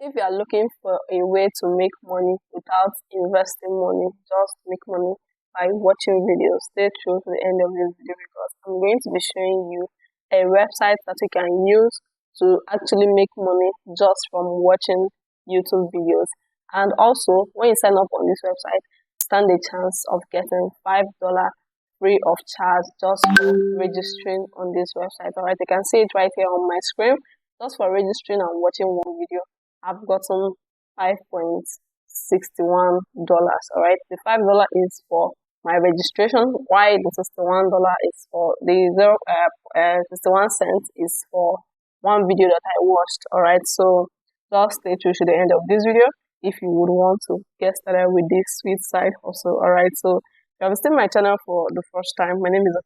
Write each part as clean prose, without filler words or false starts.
If you are looking for a way to make money without investing money, just make money by watching videos, stay true to the end of this video because I'm going to be showing you a website that you can use to actually make money just from watching YouTube videos. And also, when you sign up on this website, stand a chance of getting $5 free of charge just for registering on this website. Alright, you can see it right here on my screen. Just for registering and watching one video, I've gotten $5.61. Alright, the $5 is for my registration, while the $61 is for the 61 cents is for one video that I watched. Alright, so just stay tuned to the end of this video if you would want to get started with this sweet side hustle. Alright, so if you have visited my channel for the first time, my name is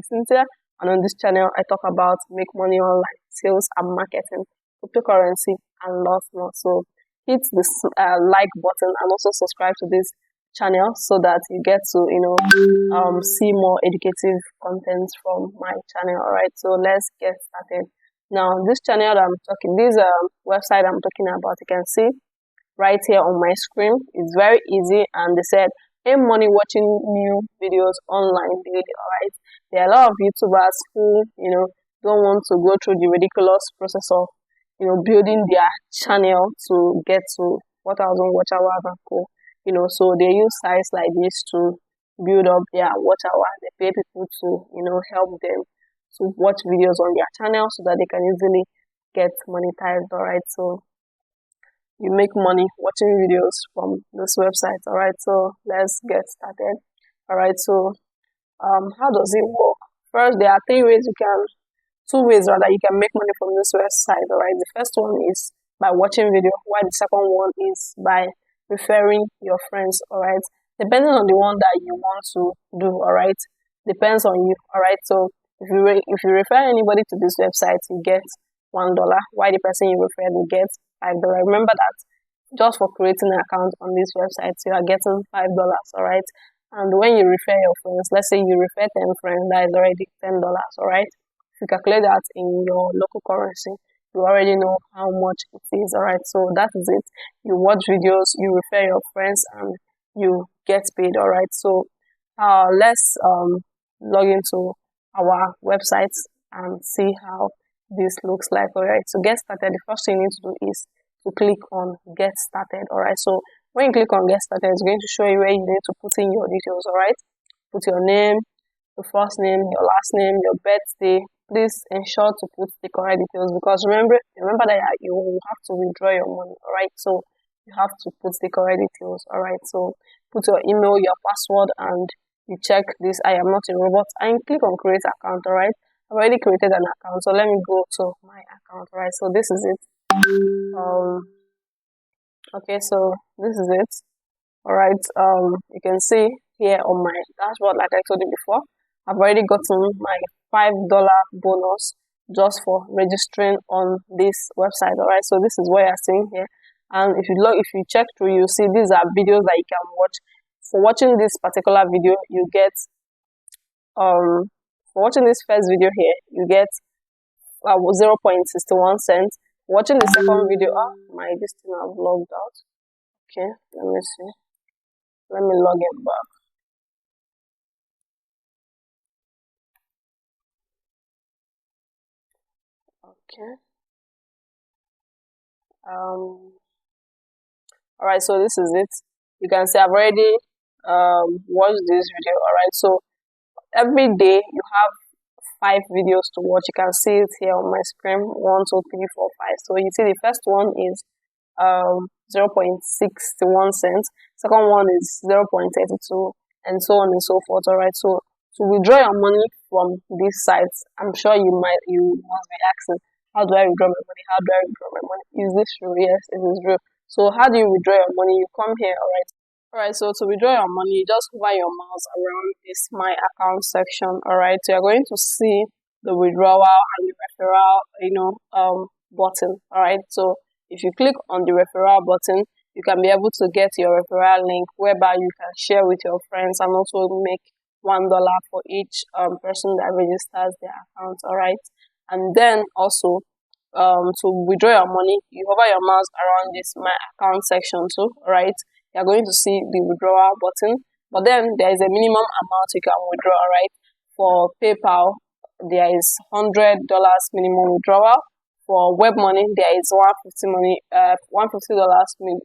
Cynthia, and on this channel I talk about make money online, sales and marketing, cryptocurrency, and lots more. So hit this like button and also subscribe to this channel so that you get to see more educative content from my channel. Alright, so let's get started. Now this channel that I'm talking, this website I'm talking about, you can see right here on my screen. It's very easy, and they said earn money watching new videos online daily. Alright, there are a lot of YouTubers who don't want to go through the ridiculous process of building their channel to get to 4,000 watch hours and co. So they use sites like this to build up their watch hours. They pay people to help them to watch videos on their channel so that they can easily get monetized. Alright, so you make money watching videos from this website. Alright, so let's get started. Alright, so how does it work? First, there are two ways you can make money from this website. Alright, the first one is by watching video, while the second one is by referring your friends. Alright, depending on the one that you want to do. Alright, depends on you. Alright, so if you refer anybody to this website, you get $1, while the person you refer will get $5. Remember that just for creating an account on this website, you are getting $5. Alright, and when you refer your friends, let's say you refer 10 friends, that is already $10. Alright, if you calculate that in your local currency, you already know how much it is. Alright, so that is it. You watch videos, you refer your friends, and you get paid. Alright, so let's log into our website and see how this looks like. Alright, so get started. The first thing you need to do is to click on get started. Alright, so when you click on get started, it's going to show you where you need to put in your details. Alright, put your name, your first name, your last name, your birthday. Please ensure to put the correct details because remember that you will have to withdraw your money. Alright, so you have to put the correct details. Alright, so put your email, your password, and you check this I am not a robot and click on create account. Alright, I've already created an account, so let me go to my account. Alright, so this is it. Okay, so this is it. Alright, you can see here on my dashboard, like I told you before, I've already gotten my $5 bonus just for registering on this website. Alright, so this is what you're seeing here, and if you check through, you see these are videos that you can watch. For watching this particular video, you get for watching this first video here, you get 0.61 cents. Watching the second video, this thing I've logged out. Okay, let me see. Let me log it back. Okay. Alright, so this is it. You can see I've already watched this video. Alright, so every day you have 5 videos to watch. You can see it here on my screen. 1, 2, 3, 4, 5. So you see the first one is 0.61 cents. Second one is 0.32, and so on and so forth. Alright, so to withdraw your money from these sites, I'm sure you must be asking, how do I withdraw my money? How do I withdraw my money? Is this real? Yes, it is real. So how do you withdraw your money? You come here. Alright, so to withdraw your money, you just hover your mouse around this my account section. Alright, so you're going to see the withdrawal and the referral button. Alright, so if you click on the referral button, you can be able to get your referral link whereby you can share with your friends and also make $1 for each person that registers their account. Alright, and then also to withdraw your money, you hover your mouse around this my account section too, right? You're going to see the withdrawal button, but then there is a minimum amount you can withdraw, right? For PayPal, there is $100 minimum withdrawal. For web money, there is $150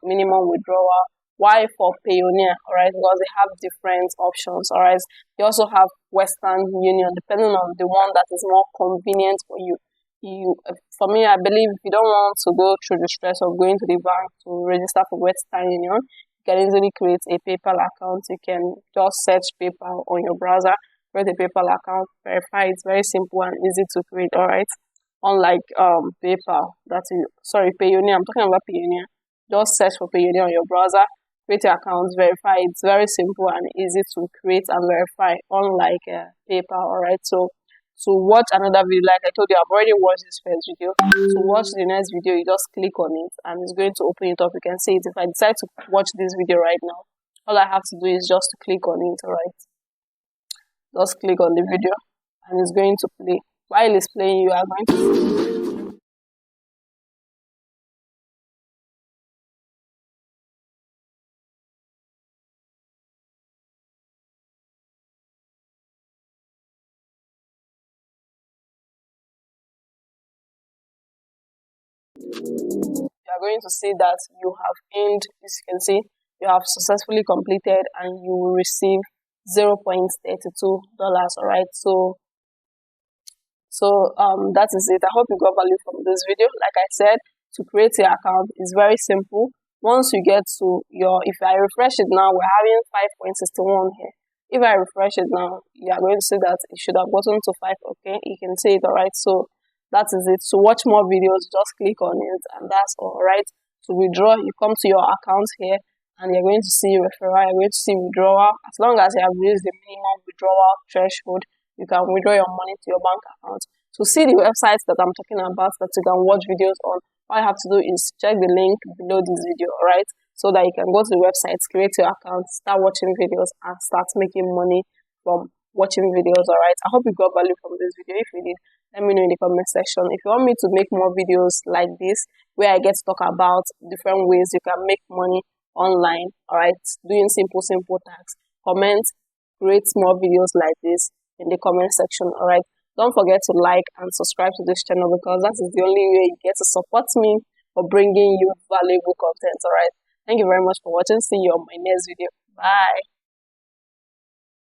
minimum withdrawal. Why for Payoneer, alright? Because they have different options, alright? They also have Western Union, depending on the one that is more convenient for you. For me, I believe if you don't want to go through the stress of going to the bank to register for Western Union, you can easily create a PayPal account. You can just search PayPal on your browser, create a PayPal account, verify. It's very simple and easy to create, alright? Unlike PayPal, Payoneer. I'm talking about Payoneer. Just search for Payoneer on your browser, create your account, verify. It's very simple and easy to create and verify, unlike PayPal, alright? So to watch another video, like I told you, I've already watched this first video. To watch the next video, you just click on it and it's going to open it up. You can see it. If I decide to watch this video right now, all I have to do is just to click on it, alright? Just click on the video and it's going to play. While it's playing, you are going to see that you have earned, as you can see, you have successfully completed and you will receive $0.32, alright? So that is it. I hope you got value from this video. Like I said, to create your account is very simple. Once you get to if I refresh it now, we're having 5.61 here. If I refresh it now, you are going to see that it should have gotten to 5. Okay, you can see it, alright? So that is it. To watch more videos, just click on it and that's all, right? To withdraw, you come to your account here and you're going to see referral, you're going to see withdrawal. As long as you have reached the minimum withdrawal threshold, you can withdraw your money to your bank account. To see the websites that I'm talking about that you can watch videos on, all you have to do is check the link below this video, alright? So that you can go to the websites, create your account, start watching videos and start making money from watching videos, alright? I hope you got value from this video. If you did, let me know in the comment section. If you want me to make more videos like this, where I get to talk about different ways you can make money online, alright, doing simple tasks, comment, create more videos like this in the comment section, alright? Don't forget to like and subscribe to this channel because that is the only way you get to support me for bringing you valuable content, alright? Thank you very much for watching. See you on my next video. Bye.